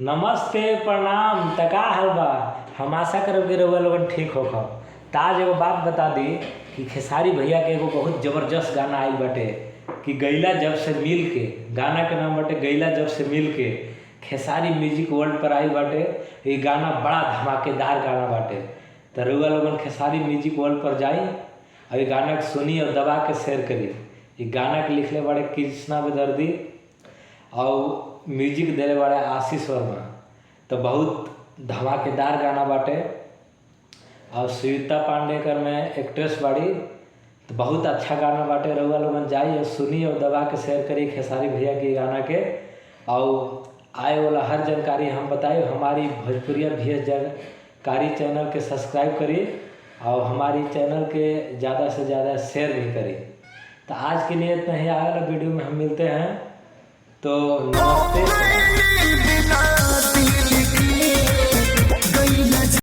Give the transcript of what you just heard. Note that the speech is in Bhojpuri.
नमस्ते प्रणाम। तका हाल बा। हम आशा करब कि रउआ लोगन ठीक होखा। ताज एगो बात बता दी कि खेसारी भैया के एगो बहुत जबरदस्त गाना आइल बाटे कि गैला जब से मिल के। गाना के नाम बाटे गैला जब से मिल के। खेसारी म्यूजिक वर्ल्ड पर आइल बाटे। ये गाना बड़ा धमाकेदार गाना बाटे। तो रउआ लोगन खेसारी म्यूजिक वर्ल्ड पर जाई और ये गाना के सुनी और दबा के शेयर करी। ये गाना के लिखले बाटे कृष्णा बेदर्दी और म्यूजिक देने वाले आशीष वर्मा। तो बहुत धमाकेदार गाना बाटे और श्वेता पांडेकर में एक्ट्रेस बाड़ी। तो बहुत अच्छा गाना बाटे। रउआ लोगन जाई और सुनी और दबा के शेयर करी खेसारी भैया के गाना के। और आए वाला हर जानकारी हम बताई। हमारी भोजपुरिया VS जानकारी चैनल के सब्सक्राइब करी और हमारी चैनल के ज़्यादा से ज़्यादा शेयर भी करी। तो आज के लिए इतना ही। आगे वाला वीडियो में हम मिलते हैं। तो नमस्ते।